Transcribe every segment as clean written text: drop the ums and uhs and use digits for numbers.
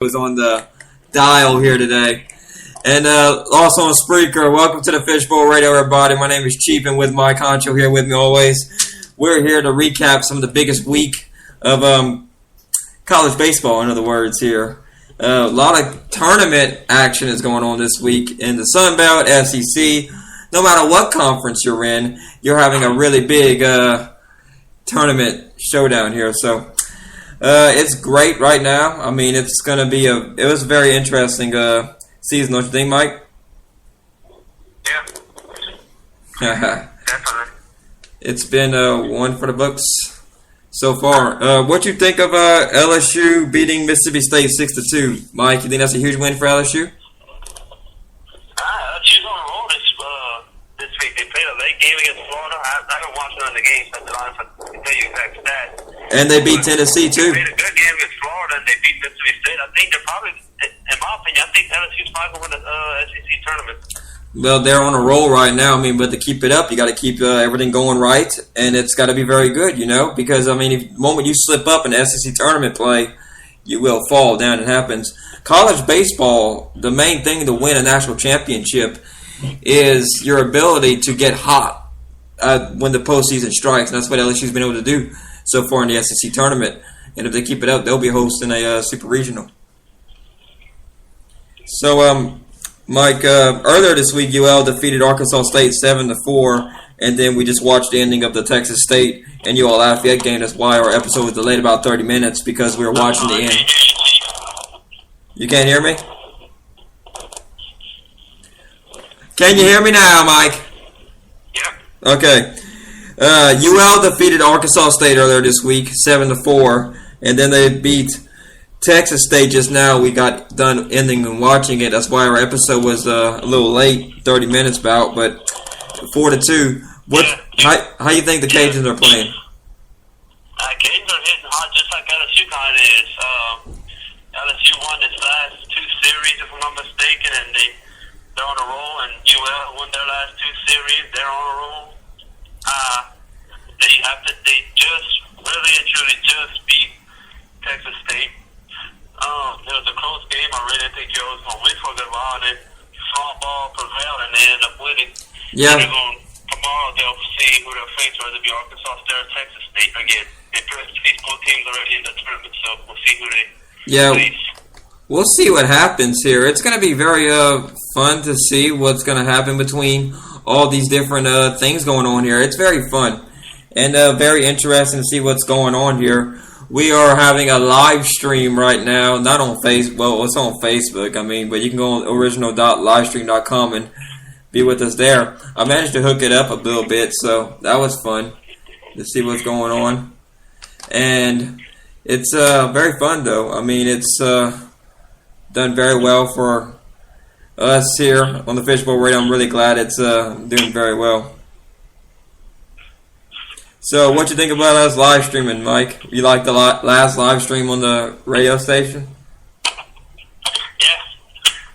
was on the dial here today. And also on Spreaker, welcome to the Fishbowl Radio, everybody. My name is Chief, and with Mike Honcho here with me always. We're here to recap some of the biggest week of college baseball, in other words, here. A lot of tournament action is going on this week in the Sun Belt, SEC. No matter what conference you're in, you're having a really big tournament showdown here. So it's great right now. I mean, it's going to be it was a very interesting season, don't you think, Mike? Yeah. Definitely. It's been one for the books so far. What you think of LSU beating Mississippi State 6-2, Mike? You think that's a huge win for LSU? LSU's on a roll this week. They played a late game against Florida. I haven't watched none of the games, so I can tell you exact stats. And they beat Tennessee too. They played a good game against Florida, and they beat Mississippi State. I think they're probably, in my opinion, I think LSU's probably going to win the SEC tournament. Well, they're on a roll right now. I mean, but to keep it up, you got to keep everything going right, and it's got to be very good, you know, because, I mean, the moment you slip up in SEC tournament play, you will fall down. It happens. College baseball, the main thing to win a national championship is your ability to get hot when the postseason strikes, and that's what LSU's been able to do so far in the SEC tournament. And if they keep it up, they'll be hosting a super regional. So, Mike, earlier this week, UL defeated Arkansas State 7-4, and then we just watched the ending of the Texas State and UL Lafayette game. That's why our episode was delayed about 30 minutes, because we were watching the end. You can't hear me? Can you hear me now, Mike? Yeah. Okay. UL defeated Arkansas State earlier this week, 7-4, and then they beat Texas State just now. We got done ending and watching it. That's why our episode was a little late, 30 minutes about, but 4-2. How you think the Cajuns are playing? Cajuns are hitting hot just like LSU kind of is. LSU won its last two series, if I'm not mistaken, and they're on a roll, and UL won their last two series. They're on a roll. They just really and truly just beat Texas State. It was a close game. I really didn't think Joe was going to win for a good while, and then softball prevailed, and they ended up winning. Yeah. Tomorrow they'll see who they'll face, whether it be Arkansas State or Texas State again. They faced both teams already in the tournament, so we'll see who they face. We'll see what happens here. It's going to be very fun to see what's going to happen between all these different things going on here. It's very fun and very interesting to see what's going on here. We are having a live stream right now, not on Facebook. Well, it's on Facebook, I mean, but you can go on original.livestream.com and be with us there. I managed to hook it up a little bit, so that was fun to see what's going on. And it's very fun, though. I mean, it's done very well for us here on the Fishbowl Radio. I'm really glad it's doing very well. So, what you think about us live streaming, Mike? You like the last live stream on the radio station? Yeah,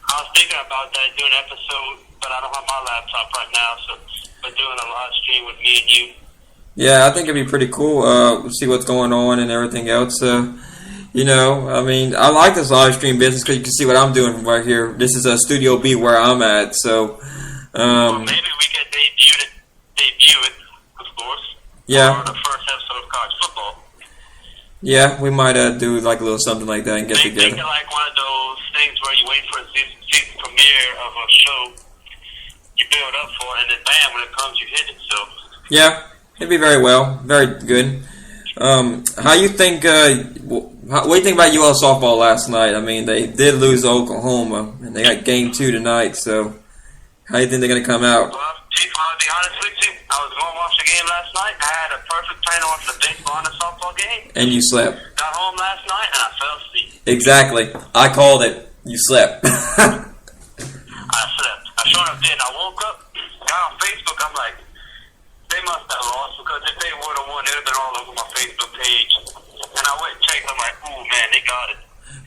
I was thinking about that, doing an episode, but I don't have my laptop right now, so but doing a live stream with me and you. Yeah, I think it'd be pretty cool. We'll see what's going on and everything else. You know, I mean, I like this live stream business because you can see what I'm doing from right here. This is Studio B where I'm at, so. Well, maybe we can debut it, of course. Yeah. For the first episode of college football. Yeah, we might do like a little something like that and get together. Make it like one of those things where you wait for a season premiere of a show you build up for, and then bam, when it comes, you hit it. So. Yeah, it'd be very well, very good. How you think? What do you think about UL softball last night? I mean, they did lose to Oklahoma, and they got game 2 tonight. So, how do you think they're going to come out? Well, Chief, I'll be honest with you. I was going to watch the game last night. I had a perfect plan to watch the baseball and the softball game. And you slept. Got home last night, and I fell asleep. Exactly. I called it. You slept. I slept. I sure enough did. I woke up, got on Facebook. I'm like, they must have lost, because if they would have won, it would have been all over my Facebook page. And I went and checked. I'm like, ooh, man, they got it.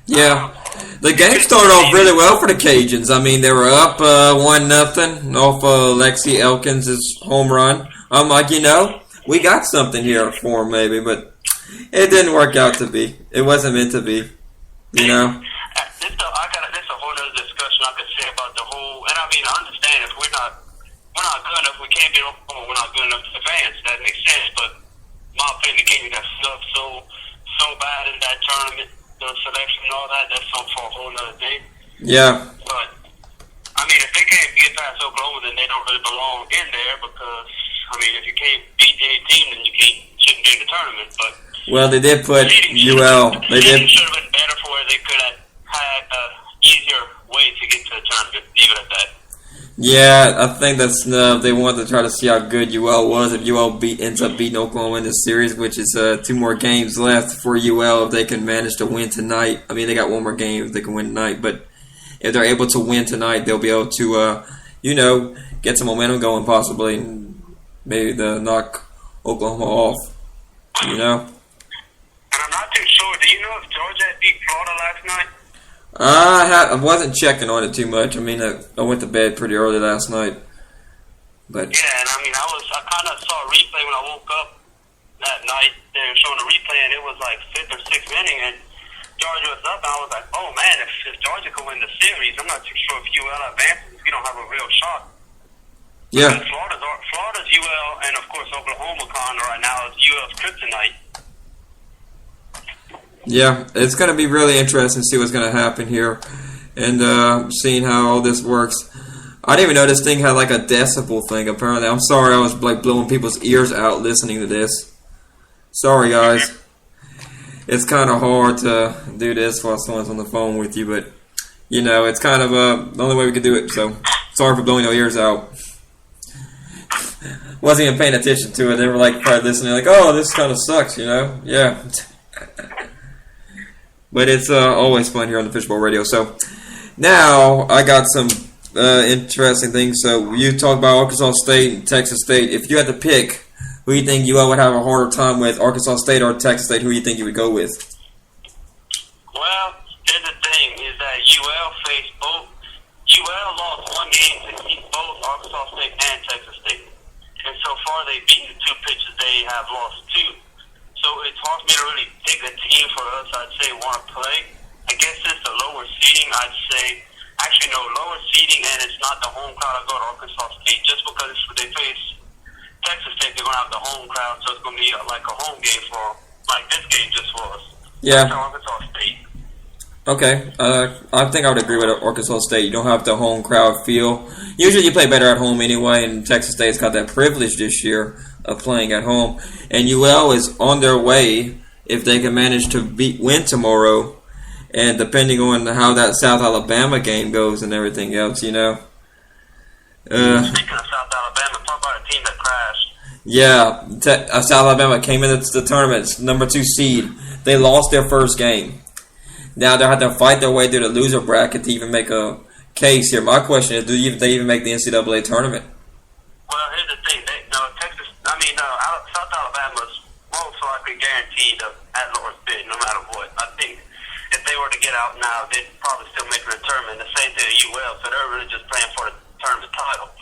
Yeah. The game started off really well for the Cajuns. I mean, they were up 1-0 off Lexi Elkins' home run. I'm like, you know, we got something here for them maybe, but it didn't work out to be. It wasn't meant to be, you know. I could say about the whole. And I mean, I understand if we're not good enough, we can't be Oklahoma. We're not good enough to advance. That makes sense. But in my opinion, the game got stuff so bad in that tournament, the selection and all that. That's something for a whole other day. Yeah. But I mean, if they can't get past Oklahoma, then they don't really belong in there because I mean, if you can't beat any team, then shouldn't be in the tournament. But well, they did put UL. They should have been better for where they could have had an easier way to get to the tournament, even at that. Yeah, I think that's they wanted to try to see how good UL was. If UL ends up beating Oklahoma in this series, which is 2 more games left for UL, if they can manage to win tonight. I mean, they got 1 more game if they can win tonight, but if they're able to win tonight, they'll be able to, get some momentum going possibly, and maybe knock Oklahoma off, And I'm not too sure. Do you know if Georgia beat Florida last night? I wasn't checking on it too much. I mean, I went to bed pretty early last night. But yeah, and I mean, I kind of saw a replay when I woke up that night. They were showing a replay, and it was like 5th or 6th inning, and Georgia was up, and I was like, oh man, if Georgia could win the series, I'm not too sure if UL advances. We don't have a real shot. Yeah. Because Florida's UL, and of course Oklahoma right now is UL's kryptonite. Yeah, it's going to be really interesting to see what's going to happen here and seeing how all this works. I didn't even know this thing had like a decibel thing, apparently. I'm sorry I was like blowing people's ears out listening to this. Sorry, guys. It's kind of hard to do this while someone's on the phone with you, but, it's kind of the only way we could do it. So, sorry for blowing your ears out. Wasn't even paying attention to it. They were like probably listening like, oh, this kind of sucks, Yeah. But it's always fun here on the Fishbowl Radio. So now I got some interesting things. So you talked about Arkansas State and Texas State. If you had to pick who you think UL would have a harder time with, Arkansas State or Texas State, who do you think you would go with? Well, here's the thing, is that UL faced both. UL lost 1 game to beat both Arkansas State and Texas State. And so far they've beaten the 2 pitches they have lost 2. So it's hard for me to really pick a team for us, I'd say, want to play. I guess it's the lower seeding, I'd say. Actually, no, lower seeding, and it's not the home crowd. I'll go to Arkansas State just because they face Texas State. They're going to have the home crowd, so it's going to be like a home game for, like this game just for us. Yeah. Arkansas State. Okay. I think I would agree with Arkansas State. You don't have the home crowd feel. Usually you play better at home anyway, and Texas State's got that privilege this year of playing at home. And UL is on their way if they can manage to win tomorrow, and depending on how that South Alabama game goes and everything else, Speaking of South Alabama, talk about a team that crashed. Yeah, South Alabama came into the tournament, number 2 seed. They lost their first game. Now they'll have to fight their way through the loser bracket to even make a case here. My question is, they even make the NCAA tournament? Well, here's the thing. South Alabama's most likely guaranteed at Lord's bid, no matter what. I think if they were to get out now, they'd probably still make the tournament. The same thing at UL, so they're really just playing for the tournament title.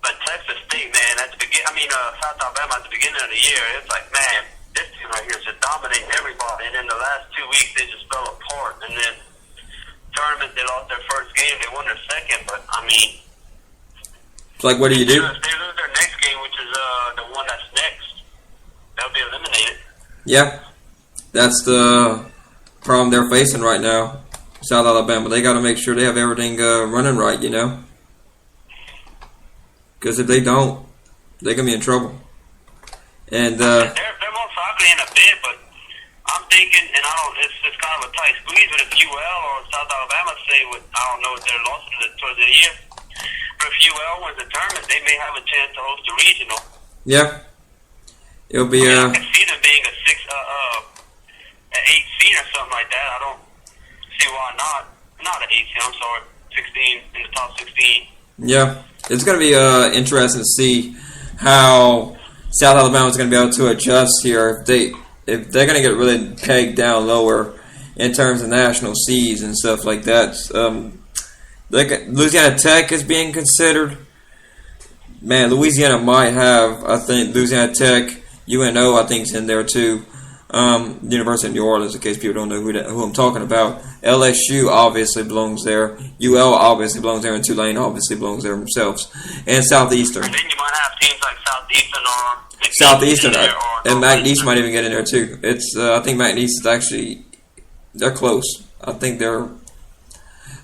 But Texas State, man, South Alabama at the beginning of the year, it's like, man, this team right here is just dominating everybody. And then the last 2 weeks, they just fell apart. And then tournament, they lost their first game. They won their second. But, it's like, what do you do? If they lose their next game, which is the one that's next, they'll be eliminated. Yeah. That's the problem they're facing right now. South Alabama. They got to make sure they have everything running right, Because if they don't, they're going to be in trouble. And they're most likely in a bid, but I'm thinking, and it's kind of a tight squeeze, but if UL or South Alabama say, I don't know what their losses towards the year, but if UL wins the tournament, they may have a chance to host a regional. Yeah. It'll be I can see them being an 8 seed or something like that. I don't see why not. Not an 8 seed, I'm sorry. 16, in the top 16. Yeah. It's going to be interesting to see how South Alabama is going to be able to adjust here if they're going to get really pegged down lower in terms of national seeds and stuff like that. Louisiana Tech is being considered. Man, Louisiana might have, I think, Louisiana Tech, UNO, I think, is in there too. University of New Orleans, in case people don't know who I'm talking about. LSU obviously belongs there. UL obviously belongs there, and Tulane obviously belongs there themselves. And Southeastern. And then you might have teams like Southeastern, and McNeese might even get in there too. It's I think McNeese is actually, they're close. I think they're,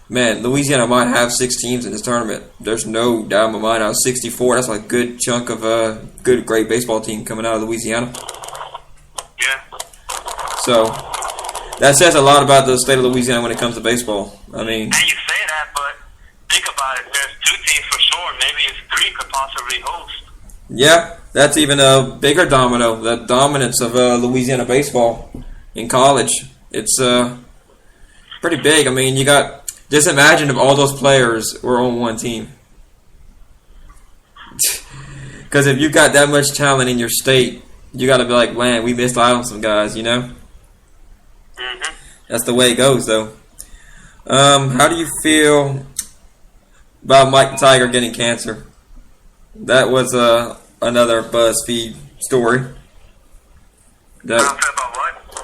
man, Louisiana might have 6 teams in this tournament. There's no doubt in my mind. I was 64. That's like a good chunk of a great baseball team coming out of Louisiana. Yeah. So that says a lot about the state of Louisiana when it comes to baseball. I mean, and you say that, but think about it. There's 2 teams for sure. Maybe it's 3 could possibly host. Yeah, that's even a bigger domino. The dominance of Louisiana baseball in college. It's pretty big. I mean, you got, just imagine if all those players were on one team. Because if you got that much talent in your state, you got to be like, man, we missed out on some guys, you know? Mm-hmm. That's the way it goes, though. How do you feel about Mike the Tiger getting cancer? That was another BuzzFeed story.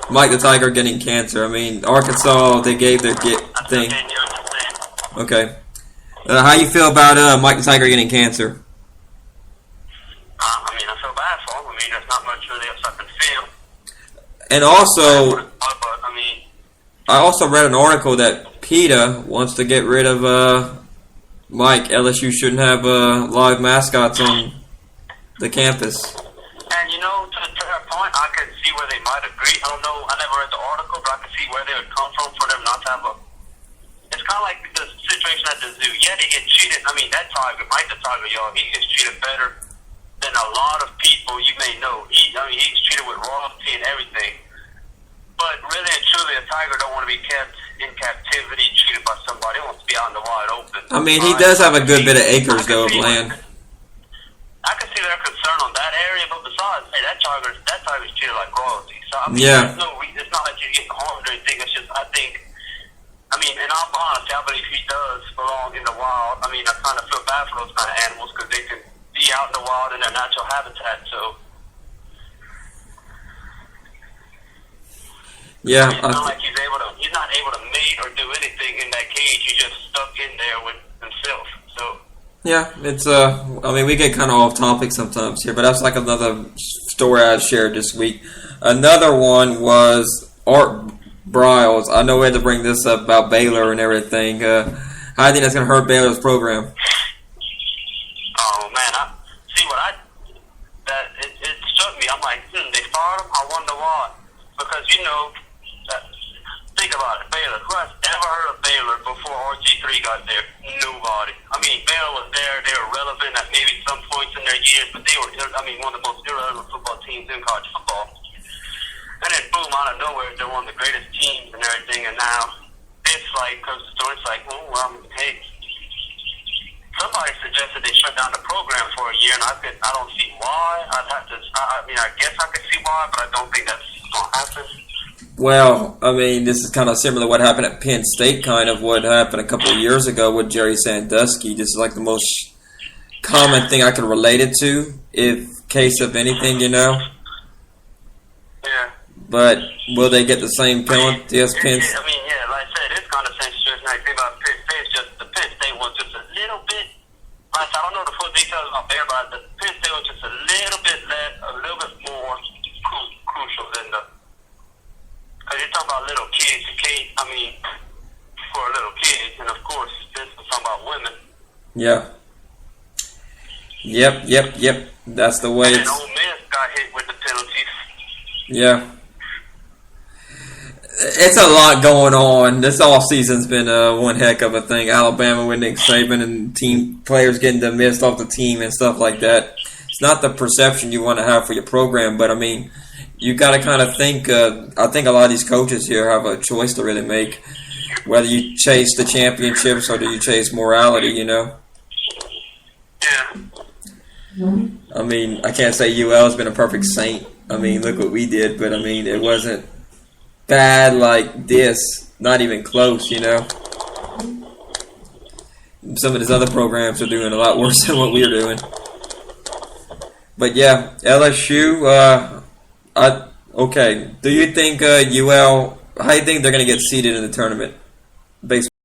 Mike the Tiger getting cancer. I mean, Arkansas, they gave their thing. Okay. How you feel about Mike the Tiger getting cancer? I mean, I feel bad for him. I mean, there's not much really else I can feel. And also, I also read an article that PETA wants to get rid of Mike. LSU shouldn't have live mascots on the campus. And you know, to that point, I can see where they might agree. I don't know, I never read the article, but I can see where they would come from for them not to have a... It's kind of like the situation at the zoo. Yeah, they get treated. I mean, that tiger, Mike the Tiger, y'all, he gets treated better than a lot of people you may know. He's treated with royalty and everything. But really and truly, a tiger don't want to be kept in captivity, treated by somebody. He wants to be out in the wide open. I mean, he does have a good bit of acres, though, of land. I can see their concern on that area, but besides, hey, that tiger's treated like royalty. So, I mean, yeah. It's not like you get harmed or anything. It's just, I mean, and I'm honest, I believe he does belong in the wild. I mean, I kind of feel bad for those kind of animals because they can be out in the wild in their natural habitat, so... Yeah, it's not like he's not able to mate or do anything in that cage. He's just stuck in there with himself. So yeah, it's I mean, we get kind of off topic sometimes here, but that's like another story I shared this week. Another one was Art Briles. I know we had to bring this up about Baylor and everything. How do you think that's going to hurt Baylor's program? Oh man, it struck me. I'm like, they fired him. I wonder why. Because think about it, Baylor. Who has ever heard of Baylor before RG3 got there? Nobody. I mean, Baylor was there. They were relevant at maybe some points in their years, but they were, one of the most irrelevant football teams in college football. And then, boom, out of nowhere, they're one of the greatest teams and everything. And now it's like, comes to the story, it's like, hey, somebody suggested they shut down the program for a year, and I don't see why. I guess I could see why, but I don't think that's going to happen. Well, I mean, this is kind of similar to what happened at Penn State, kind of what happened a couple of years ago with Jerry Sandusky. This is like the most common thing I can relate it to, if case of anything, Yeah. But will they get the same penalty as Penn State? I mean, yeah, like I said, it's kind of the same situation. Like, think about Penn State, the Penn State was just a little bit, I don't know the full details about Bear, but the Penn State was just a little bit more crucial than the... Because you're talking about little kids, for little kids, and of course, this is talking about women. Yeah. Yep. That's the way. And then Ole Miss got hit with the penalties. Yeah. It's a lot going on. This off season's been one heck of a thing. Alabama with Nick Saban and team players getting dismissed off the team and stuff like that. It's not the perception you want to have for your program, but I mean, you got to kind of think. I think a lot of these coaches here have a choice to really make, whether you chase the championships or do you chase morality. Yeah. I mean, I can't say UL has been a perfect saint. I mean, look what we did, but I mean, it wasn't bad like this. Not even close, Some of these other programs are doing a lot worse than what we're doing. But yeah, LSU, I Okay. Do you think UL? How do you think they're going to get seeded in the tournament? Baseball.